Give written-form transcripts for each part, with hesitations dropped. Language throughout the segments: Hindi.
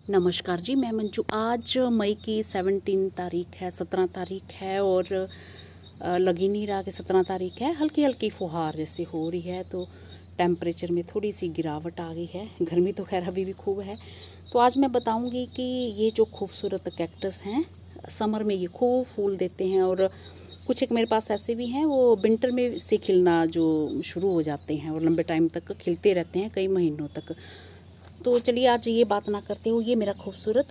नमस्कार जी, मैं मंजू। आज मई की 17 तारीख है, 17 तारीख है और लग ही नहीं रहा कि 17 तारीख है। हल्की हल्की फुहार जैसे हो रही है, तो टेम्परेचर में थोड़ी सी गिरावट आ गई है। गर्मी तो खैर अभी भी खूब है। तो आज मैं बताऊंगी कि ये जो खूबसूरत कैक्टस हैं, समर में ये खूब फूल देते हैं और कुछ एक मेरे पास ऐसे भी हैं, वो विंटर में से खिलना जो शुरू हो जाते हैं और लंबे टाइम तक खिलते रहते हैं, कई महीनों तक। तो चलिए आज ये बात ना करते हो। ये मेरा खूबसूरत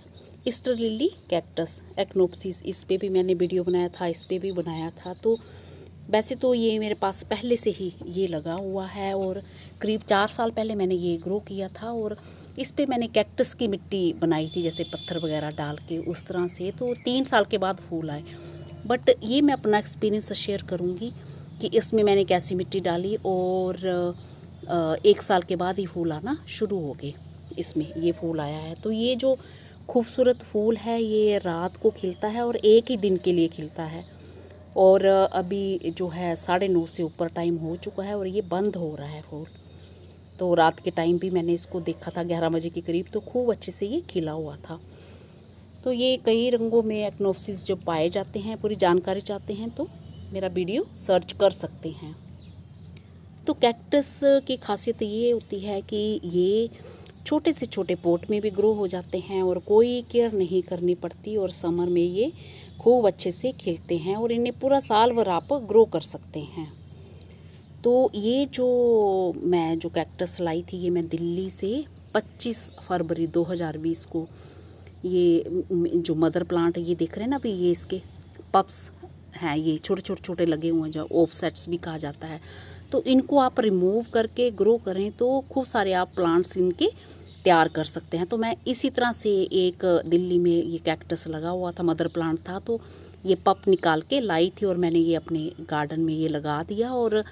ईस्टर लिली कैक्टस एक्नोप्सिस, इस पे भी मैंने वीडियो बनाया था, इस पे भी बनाया था। तो वैसे तो ये मेरे पास पहले से ही ये लगा हुआ है और करीब 4 साल पहले मैंने ये ग्रो किया था और इस पे मैंने कैक्टस की मिट्टी बनाई थी, जैसे पत्थर वगैरह डाल के उस तरह से। तो 3 साल के बाद फूल आए। बट ये मैं अपना एक्सपीरियंस शेयर करूँगी कि इसमें मैंने कैसी मिट्टी डाली और 1 साल के बाद ही फूल आना शुरू हो गए। इसमें ये फूल आया है। तो ये जो खूबसूरत फूल है ये रात को खिलता है और एक ही दिन के लिए खिलता है। और अभी जो है 9:30 से ऊपर टाइम हो चुका है और ये बंद हो रहा है फूल। तो रात के टाइम भी मैंने इसको देखा था 11 बजे के करीब, तो खूब अच्छे से ये खिला हुआ था। तो ये कई रंगों में एक्नोप्सिस जो पाए जाते हैं, पूरी जानकारी चाहते हैं तो मेरा वीडियो सर्च कर सकते हैं। तो कैक्टस की खासियत ये होती है कि ये छोटे से छोटे पॉट में भी ग्रो हो जाते हैं और कोई केयर नहीं करनी पड़ती और समर में ये खूब अच्छे से खिलते हैं और इन्हें पूरा साल भर आप ग्रो कर सकते हैं। तो ये जो कैक्टस लाई थी, ये मैं दिल्ली से 25 फरवरी 2020 को, ये जो मदर प्लांट ये देख रहे हैं ना अभी, ये इसके पप्स हैं, ये छोटे छोटे छोटे लगे हुए हैं, जो ऑफसेट्स भी कहा जाता है। तो इनको आप रिमूव करके ग्रो करें तो खूब सारे आप प्लांट्स इनके तैयार कर सकते हैं। तो मैं इसी तरह से एक दिल्ली में ये कैक्टस लगा हुआ था, मदर प्लांट था, तो ये पप निकाल के लाई थी और मैंने ये अपने गार्डन में ये लगा दिया और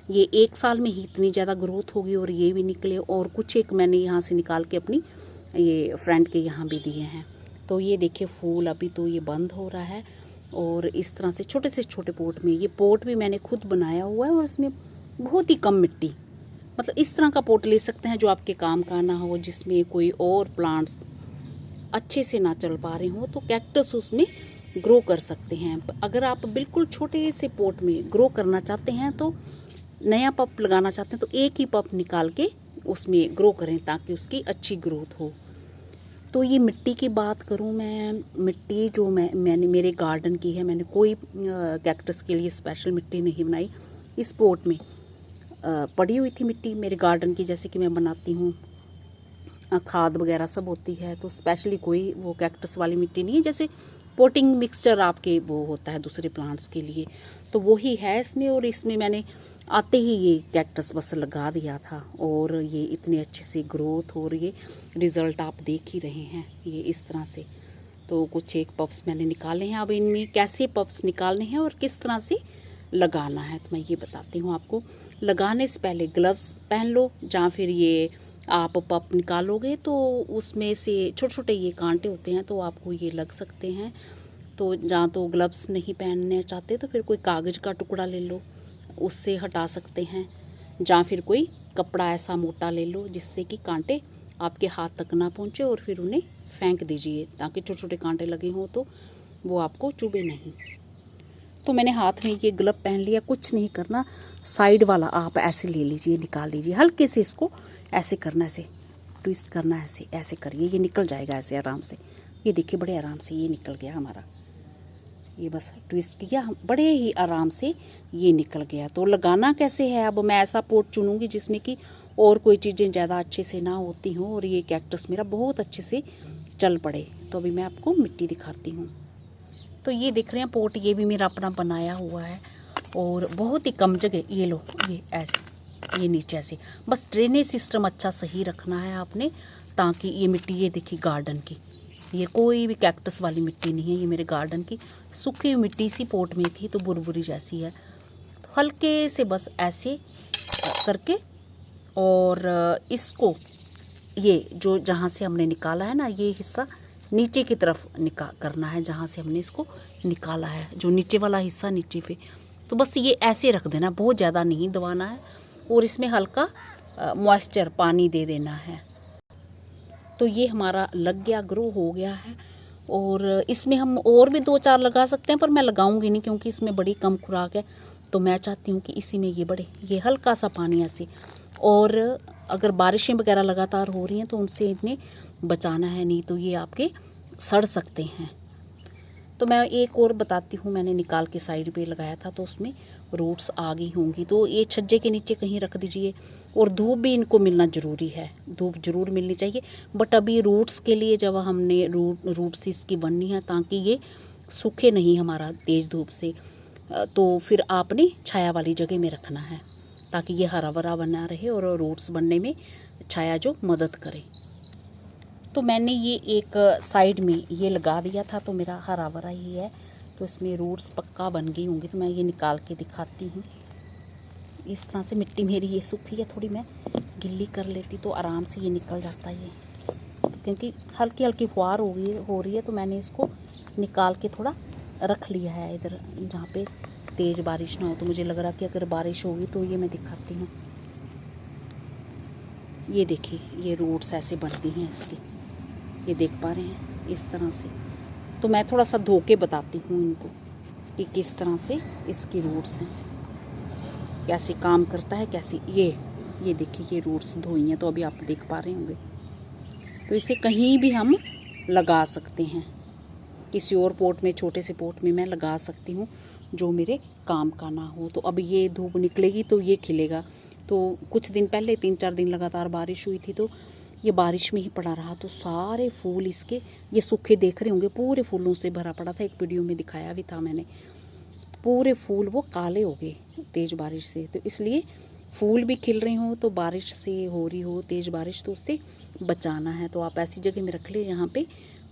ये 1 साल में ही इतनी ज़्यादा ग्रोथ होगी और ये भी निकले और कुछ एक मैंने यहाँ से निकाल के अपनी ये फ्रेंड के यहाँ भी दिए हैं। तो ये देखिए फूल अभी तो ये बंद हो रहा है और इस तरह से छोटे से छोटे पोट में, ये पोट भी मैंने खुद बनाया हुआ है और इसमें बहुत ही कम मिट्टी, मतलब इस तरह का पोट ले सकते हैं जो आपके काम का ना हो, जिसमें कोई और प्लांट्स अच्छे से ना चल पा रहे हो, तो कैक्टस उसमें ग्रो कर सकते हैं। अगर आप बिल्कुल छोटे से पोट में ग्रो करना चाहते हैं, तो नया पप लगाना चाहते हैं, तो एक ही पप निकाल के उसमें ग्रो करें ताकि उसकी अच्छी ग्रोथ हो। तो ये मिट्टी की बात करूँ मैं, मिट्टी जो मैंने मेरे गार्डन की है, मैंने कोई कैक्टस के लिए स्पेशल मिट्टी नहीं बनाई। इस पोट में पड़ी हुई थी मिट्टी मेरे गार्डन की, जैसे कि मैं बनाती हूँ, खाद वगैरह सब होती है, तो स्पेशली कोई वो कैक्टस वाली मिट्टी नहीं है। जैसे पोटिंग मिक्सचर आपके वो होता है दूसरे प्लांट्स के लिए, तो वही है इसमें। और इसमें मैंने आते ही ये कैक्टस बस लगा दिया था और ये इतने अच्छे से ग्रोथ हो रही है, रिज़ल्ट आप देख ही रहे हैं ये इस तरह से। तो कुछ एक पप्स मैंने निकाले हैं। अब इनमें कैसे पप्स निकालने हैं और किस तरह से लगाना है तो मैं ये बताती हूँ आपको। लगाने से पहले ग्लव्स पहन लो, या फिर ये आप पप निकालोगे तो उसमें से छोटे छोटे ये कांटे होते हैं, तो आपको ये लग सकते हैं। तो जहाँ तो ग्लव्स नहीं पहनने चाहते तो फिर कोई कागज़ का टुकड़ा ले लो, उससे हटा सकते हैं, या फिर कोई कपड़ा ऐसा मोटा ले लो जिससे कि कांटे आपके हाथ तक ना पहुँचे और फिर उन्हें फेंक दीजिए ताकि छोटे छोटे कांटे लगे हों तो वो आपको चुभे नहीं। तो मैंने हाथ में ये ग्लव पहन लिया। कुछ नहीं करना, साइड वाला आप ऐसे ले लीजिए, निकाल लीजिए, हल्के से इसको ऐसे करना, ऐसे ट्विस्ट करना, ऐसे ऐसे करिए, ये निकल जाएगा ऐसे आराम से। ये देखिए बड़े आराम से ये निकल गया हमारा, ये बस ट्विस्ट किया, बड़े ही आराम से ये निकल गया। तो लगाना कैसे है, अब मैं ऐसा पोट चुनूँगी जिसमें कि और कोई चीज़ें ज़्यादा अच्छे से ना होती हों और ये कैक्टस मेरा बहुत अच्छे से चल पड़े। तो अभी मैं आपको मिट्टी दिखाती हूँ। तो ये दिख रहे हैं पोट, ये भी मेरा अपना बनाया हुआ है और बहुत ही कम जगह, ये लो, ये ऐसे, ये नीचे ऐसे, बस ड्रेनेज सिस्टम अच्छा सही रखना है आपने, ताकि ये मिट्टी, ये देखिए गार्डन की, ये कोई भी कैक्टस वाली मिट्टी नहीं है, ये मेरे गार्डन की सूखी हुई मिट्टी सी पोट में थी, तो बुरबुरी जैसी है। तो हल्के से बस ऐसे करके और इसको, ये जो जहाँ से हमने निकाला है ना, ये हिस्सा नीचे की तरफ करना है, जहाँ से हमने इसको निकाला है, जो नीचे वाला हिस्सा नीचे पे। तो बस ये ऐसे रख देना, बहुत ज़्यादा नहीं दबाना है और इसमें हल्का मॉइस्चर पानी दे देना है। तो ये हमारा लग गया, ग्रो हो गया है। और इसमें हम और भी 2-4 लगा सकते हैं, पर मैं लगाऊंगी नहीं क्योंकि इसमें बड़ी कम खुराक है। तो मैं चाहती हूँ कि इसी में ये बढ़े। ये हल्का सा पानी ऐसे, और अगर बारिशें वगैरह लगातार हो रही हैं तो उनसे इन्हें बचाना है, नहीं तो ये आपके सड़ सकते हैं। तो मैं एक और बताती हूँ, मैंने निकाल के साइड पे लगाया था तो उसमें रूट्स आ गई होंगी। तो ये छज्जे के नीचे कहीं रख दीजिए, और धूप भी इनको मिलना ज़रूरी है, धूप ज़रूर मिलनी चाहिए। बट अभी रूट्स के लिए जब हमने रूट्स इसकी बननी है ताकि ये सूखे नहीं हमारा तेज़ धूप से, तो फिर आपने छाया वाली जगह में रखना है ताकि ये हरा भरा बना रहे और रूट्स बनने में छाया जो मदद करे। तो मैंने ये एक साइड में ये लगा दिया था, तो मेरा हरा भरा ही है, तो इसमें रूट्स पक्का बन गई होंगी। तो मैं ये निकाल के दिखाती हूँ। इस तरह से मिट्टी मेरी ये सूखी है, थोड़ी मैं गिल्ली कर लेती तो आराम से ये निकल जाता है। क्योंकि हल्की हल्की फुहार हो रही है तो मैंने इसको निकाल के थोड़ा रख लिया है इधर, जहाँ पे तेज़ बारिश ना हो। तो मुझे लग रहा कि अगर बारिश होगी तो ये मैं दिखाती हूँ। ये देखिए, ये रूट्स ऐसे बन गई हैं इसकी, ये देख पा रहे हैं इस तरह से। तो मैं थोड़ा सा धो के बताती हूँ इनको कि किस तरह से इसकी रूट्स हैं, कैसे काम करता है, कैसे ये देखिए ये रूट्स धोई हैं, तो अभी आप देख पा रहे होंगे। तो इसे कहीं भी हम लगा सकते हैं, किसी और पोट में, छोटे से पोट में मैं लगा सकती हूँ जो मेरे काम का ना हो। तो अब ये धूप निकलेगी तो ये खिलेगा। तो कुछ दिन पहले 3-4 दिन लगातार बारिश हुई थी, तो ये बारिश में ही पड़ा रहा, तो सारे फूल इसके ये सूखे देख रहे होंगे, पूरे फूलों से भरा पड़ा था। एक वीडियो में दिखाया भी था मैंने, पूरे फूल वो काले हो गए तेज़ बारिश से। तो इसलिए फूल भी खिल रहे हो तो बारिश से हो रही हो तेज़ बारिश, तो उससे बचाना है। तो आप ऐसी जगह में रख ले जहाँ पे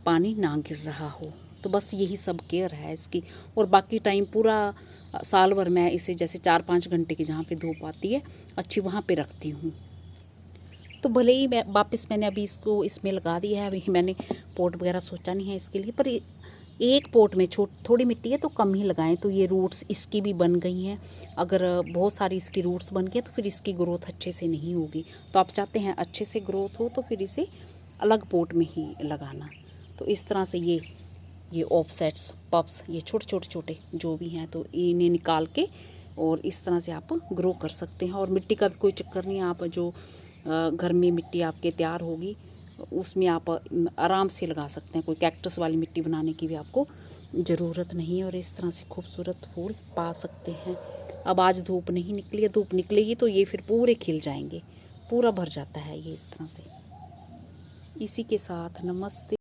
पानी ना गिर रहा हो। तो बस यही सब केयर है इसकी। और बाकी टाइम पूरा साल भर मैं इसे जैसे 4-5 घंटे की जहाँ पे धूप आती है अच्छी, वहाँ पे रखती हूँ। तो भले ही मैं वापस मैंने अभी इसको इसमें लगा दिया है, अभी मैंने पोट वगैरह सोचा नहीं है इसके लिए, पर एक पोट में थोड़ी मिट्टी है तो कम ही लगाएं। तो ये रूट्स इसकी भी बन गई हैं। अगर बहुत सारी इसकी रूट्स बन गई तो फिर इसकी ग्रोथ अच्छे से नहीं होगी। तो आप चाहते हैं अच्छे से ग्रोथ हो तो फिर इसे अलग पोट में ही लगाना। तो इस तरह से ये ऑफसेट्स, पप्स, ये छोटे जो भी हैं, तो इन्हें निकाल के और इस तरह से आप ग्रो कर सकते हैं। और मिट्टी का भी कोई चक्कर नहीं है, आप जो घर में मिट्टी आपके तैयार होगी उसमें आप आराम से लगा सकते हैं। कोई कैक्टस वाली मिट्टी बनाने की भी आपको ज़रूरत नहीं है, और इस तरह से खूबसूरत फूल पा सकते हैं। अब आज धूप नहीं निकली है, धूप निकलेगी तो ये फिर पूरे खिल जाएंगे, पूरा भर जाता है ये इस तरह से। इसी के साथ नमस्ते।